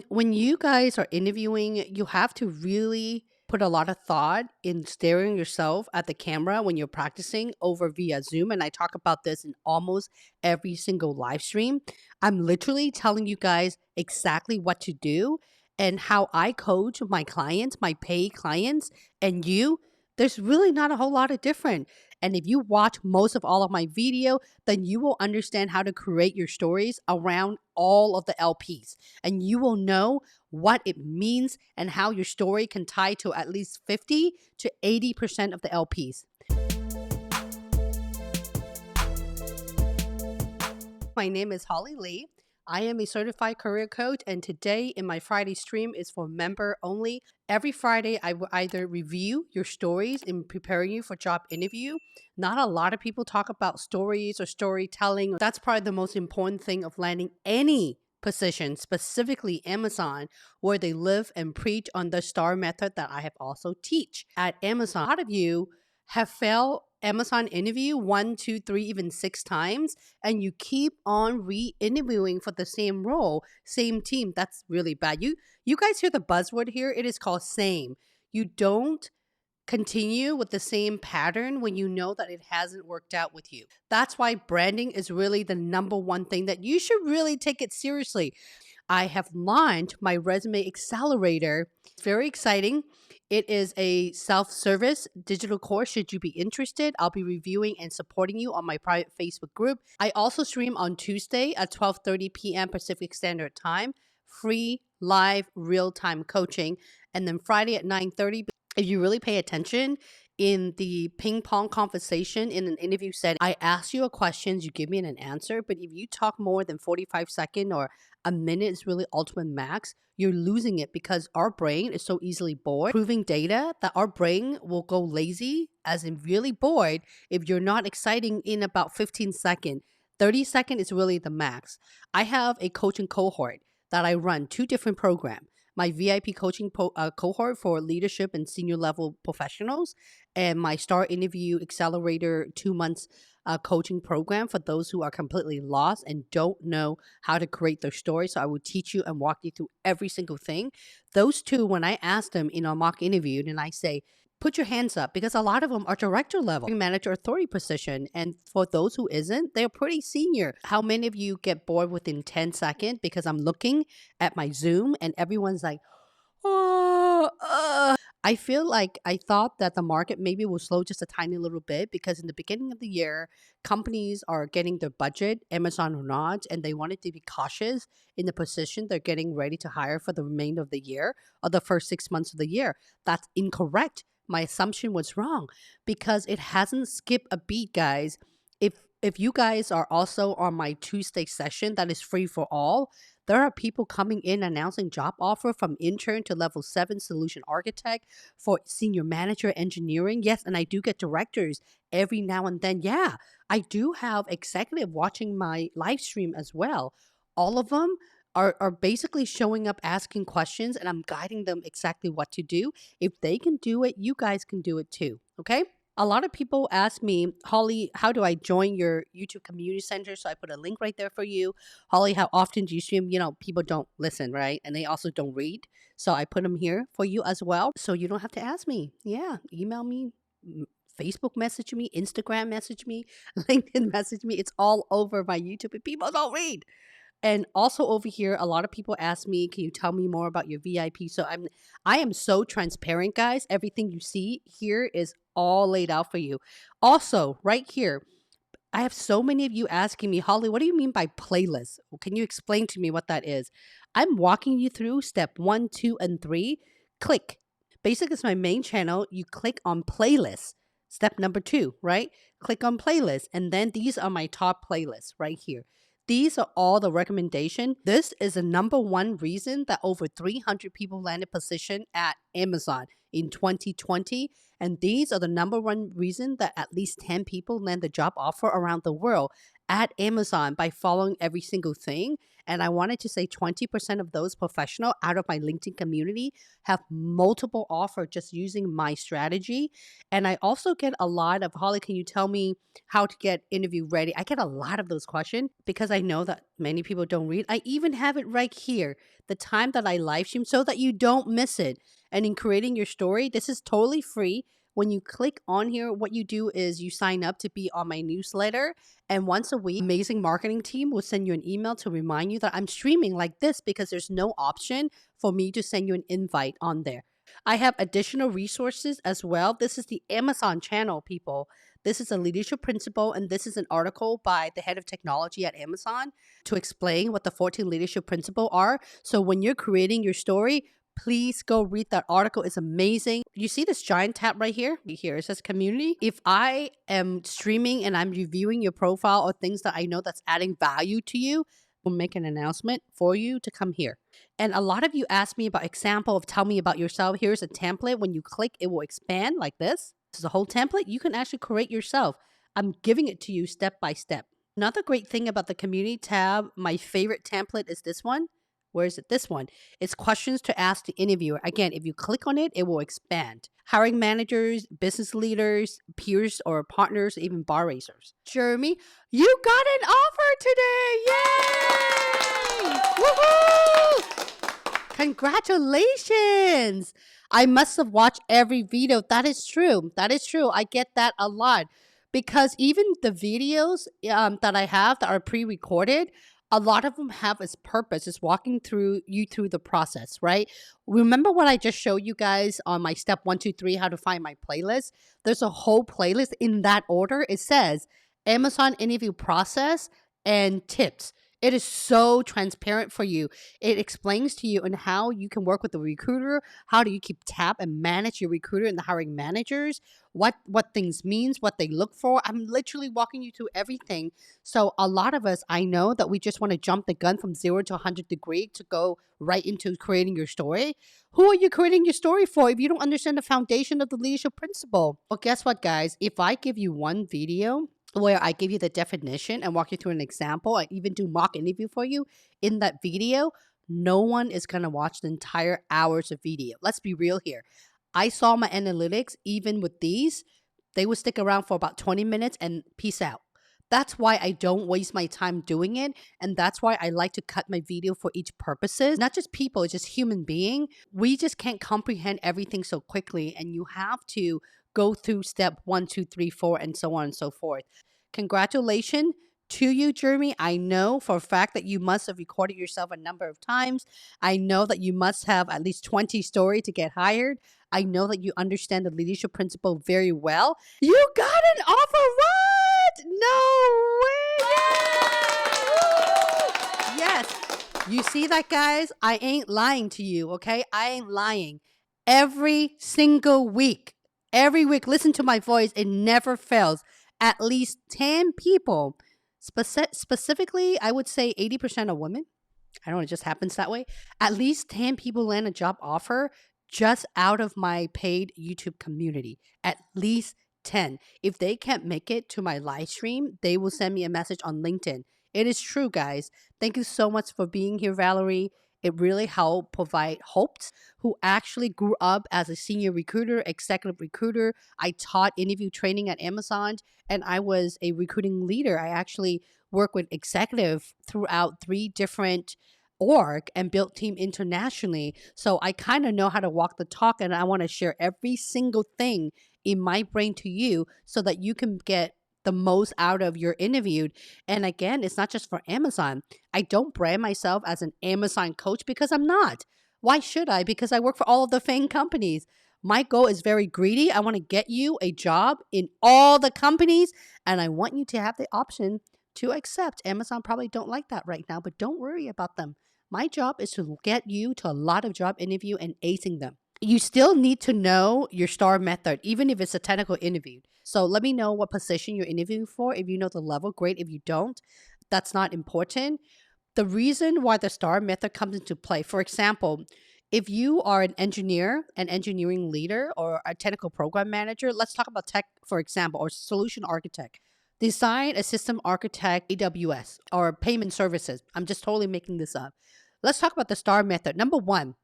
When you guys are interviewing, you have to really put a lot of thought in staring yourself at the camera when you're practicing over via Zoom. And I talk about this in almost every single live stream. I'm literally telling you guys exactly what to do and how I coach my clients, my paid clients, and you. There's really not a whole lot of different. And if you watch most of all of my video, then you will understand how to create your stories around all of the LPs, and you will know what it means and how your story can tie to at least 50 to 80% of the LPs. My name is Holly Lee. I am a certified career coach, and today in my Friday stream is for member only. Every Friday, I will either review your stories in preparing you for job interview. Not a lot of people talk about stories or storytelling. That's probably the most important thing of landing any position, specifically Amazon, where they live and preach on the STAR method that I have also teach. At Amazon, a lot of you have failed Amazon interview 1, 2, 3, even 6 times, and you keep on re-interviewing for the same role, same team. That's really bad. You guys hear the buzzword here? It is called same. You don't continue with the same pattern when you know that it hasn't worked out with you. That's why branding is really the number one thing that you should really take it seriously. I have launched my resume accelerator. It's very exciting. It is a self-service digital course. Should you be interested, I'll be reviewing and supporting you on my private Facebook group. I also stream on Tuesday at 12:30 p.m. Pacific Standard Time, free live real-time coaching, and then Friday at 9:30. If you really pay attention in the ping pong conversation in an interview setting, I ask you a question, you give me an answer, but if you talk more than 45 seconds or a minute is really ultimate max, you're losing it because our brain is so easily bored. Proving data that our brain will go lazy, as in really bored, if you're not exciting in about 15 seconds. 30 seconds is really the max. I have a coaching cohort that I run, 2 different programs. My VIP coaching cohort for leadership and senior level professionals, and my Star Interview Accelerator 2 months coaching program for those who are completely lost and don't know how to create their story. So I will teach you and walk you through every single thing. Those two, when I ask them in a mock interview, and I say, put your hands up, because a lot of them are director level, manager authority position. And for those who isn't, they're pretty senior. How many of you get bored within 10 seconds because I'm looking at my Zoom and everyone's like, oh, I feel like I thought that the market maybe will slow just a tiny little bit because in the beginning of the year, companies are getting their budget, Amazon or not, and they wanted to be cautious in the position they're getting ready to hire for the remainder of the year or the first 6 months of the year. That's incorrect. My assumption was wrong because it hasn't skipped a beat, guys. If you guys are also on my Tuesday session that is free for all, there are people coming in announcing job offer from intern to level 7 solution architect for senior manager engineering. Yes, and I do get directors every now and then. Yeah, I do have executive watching my live stream as well. All of them are basically showing up asking questions and I'm guiding them exactly what to do. If they can do it, you guys can do it too. Okay? A lot of people ask me, Holly, how do I join your YouTube community center? So I put a link right there for you. Holly, how often do you stream? You know, people don't listen, right? And they also don't read. So I put them here for you as well. So you don't have to ask me. Yeah, email me, Facebook message me, Instagram message me, LinkedIn message me. It's all over my YouTube and people don't read. And also over here, a lot of people ask me, can you tell me more about your VIP? So I am so transparent, guys. Everything you see here is all laid out for you. Also, right here, I have so many of you asking me, Holly, what do you mean by playlist? Can you explain to me what that is? I'm walking you through step 1, 2, and 3. Click. Basically, it's my main channel. You click on playlist. Step number 2, right? Click on playlist. And then these are my top playlists right here. These are all the recommendation. This is the number one reason that over 300 people landed position at Amazon in 2020. And these are the number one reason that at least 10 people land the job offer around the world at Amazon by following every single thing. And I wanted to say 20% of those professional out of my LinkedIn community have multiple offer just using my strategy. And I also get a lot of, Holly, can you tell me how to get interview ready? I get a lot of those questions because I know that many people don't read. I even have it right here, the time that I live stream so that you don't miss it. And in creating your story, this is totally free. When you click on here, what you do is you sign up to be on my newsletter. And once a week, amazing marketing team will send you an email to remind you that I'm streaming like this because there's no option for me to send you an invite on there. I have additional resources as well. This is the Amazon channel, people. This is a leadership principle, and this is an article by the head of technology at Amazon to explain what the 14 leadership principles are. So when you're creating your story, please go read that article. It's amazing. You see this giant tab right here? Here it says community. If I am streaming and I'm reviewing your profile or things that I know that's adding value to you, we'll make an announcement for you to come here. And a lot of you ask me about example of tell me about yourself. Here's a template. When you click, it will expand like this. This is a whole template. You can actually create yourself. I'm giving it to you step by step. Another great thing about the community tab, my favorite template is this one. Where is it? This one. It's questions to ask the interviewer. Again, if you click on it, it will expand. Hiring managers, business leaders, peers or partners, even bar racers. Jeremy, you got an offer today! Yay! Woohoo! Congratulations! I must have watched every video. That is true. That is true. I get that a lot. Because even the videos that I have that are pre-recorded, a lot of them have its purpose is walking through the process, right? Remember what I just showed you guys on my step 1, 2, 3, how to find my playlist? There's a whole playlist in that order. It says Amazon interview process and tips. It is so transparent for you. It explains to you and how you can work with the recruiter. How do you keep tab and manage your recruiter and the hiring managers? What things means, what they look for. I'm literally walking you through everything. So a lot of us, I know that we just want to jump the gun from 0 to 100 degree to go right into creating your story. Who are you creating your story for if you don't understand the foundation of the leadership principle? Well, guess what, guys? If I give you one video where I give you the definition and walk you through an example, I even do mock interview for you in that video, no one is going to watch the entire hours of video. Let's be real here. I saw my analytics, even with these, they would stick around for about 20 minutes and peace out. That's why I don't waste my time doing it. And that's why I like to cut my video for each purposes. Not just people, it's just human being. We just can't comprehend everything so quickly. And you have to go through step 1, 2, 3, 4, and so on and so forth. Congratulations to you, Jeremy. I know for a fact that you must have recorded yourself a number of times. I know that you must have at least 20 stories to get hired. I know that you understand the leadership principle very well. You got an offer, what? No way! Yay! Yes. You see that, guys? I ain't lying to you, okay? I ain't lying. Every single week, listen to my voice. It never fails. At least 10 people, specifically, I would say 80% of women. I don't know, it just happens that way. At least 10 people land a job offer just out of my paid YouTube community. At least 10. If they can't make it to my live stream, they will send me a message on LinkedIn. It is true, guys. Thank you so much for being here, Valerie. It really helped provide hopes who actually grew up as a senior recruiter, executive recruiter. I taught interview training at Amazon, and I was a recruiting leader. I actually worked with executive throughout 3 different org and built team internationally. So I kind of know how to walk the talk, and I want to share every single thing in my brain to you so that you can get the most out of your interviewed. And again, it's not just for Amazon. I don't brand myself as an Amazon coach because I'm not. Why should I? Because I work for all of the FANG companies. My goal is very greedy. I want to get you a job in all the companies, and I want you to have the option to accept. Amazon probably don't like that right now, but don't worry about them. My job is to get you to a lot of job interview and acing them. You still need to know your STAR method, even if it's a technical interview. So let me know what position you're interviewing for. If you know the level, great. If you don't, that's not important. The reason why the STAR method comes into play, for example, if you are an engineer, an engineering leader, or a technical program manager, let's talk about tech, for example, or solution architect. Design a system architect, AWS, or payment services. I'm just totally making this up. Let's talk about the STAR method. Number one,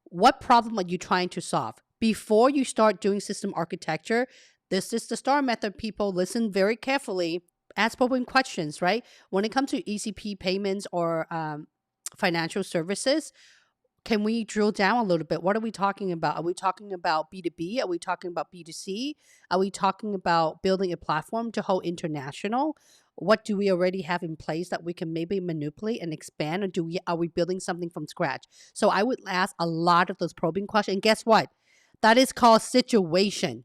what problem are you trying to solve? Before you start doing system architecture, this is the STAR method. People listen very carefully, ask probing questions, right? When it comes to ECP payments or financial services, can we drill down a little bit? What are we talking about? Are we talking about B2B? Are we talking about B2C? Are we talking about building a platform to hold international? What do we already have in place that we can maybe manipulate and expand? Or are we building something from scratch? So I would ask a lot of those probing questions. And guess what? That is called situation.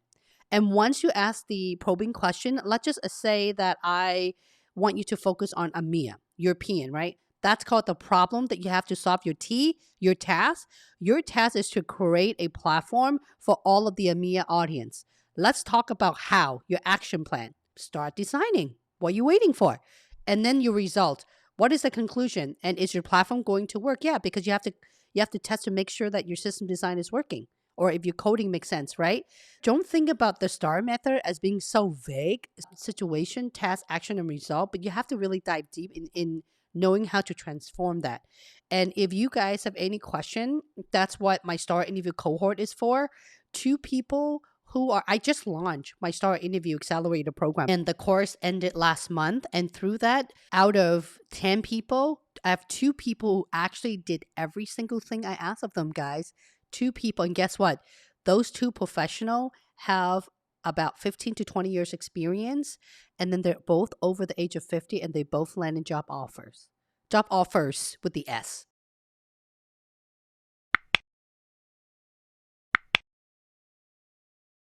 And once you ask the probing question, let's just say that I want you to focus on EMEA, European, right? That's called the problem that you have to solve. Your T, your task. Your task is to create a platform for all of the EMEA audience. Let's talk about how, your action plan. Start designing. What are you waiting for? And then your result. What is the conclusion? And is your platform going to work? Yeah, because you have to test to make sure that your system design is working. Or if your coding makes sense, right? Don't think about the STAR method as being so vague. Situation, task, action, and result. But you have to really dive deep in knowing how to transform that. And if you guys have any question, that's what my STAR interview cohort is for. Two people I just launched my STAR interview accelerator program, and the course ended last month. And through that, out of 10 people, I have two people who actually did every single thing I asked of them, guys. Two people. And guess what? Those two professional have about 15 to 20 years experience, and then they're both over the age of 50, and they both landed job offers with the S.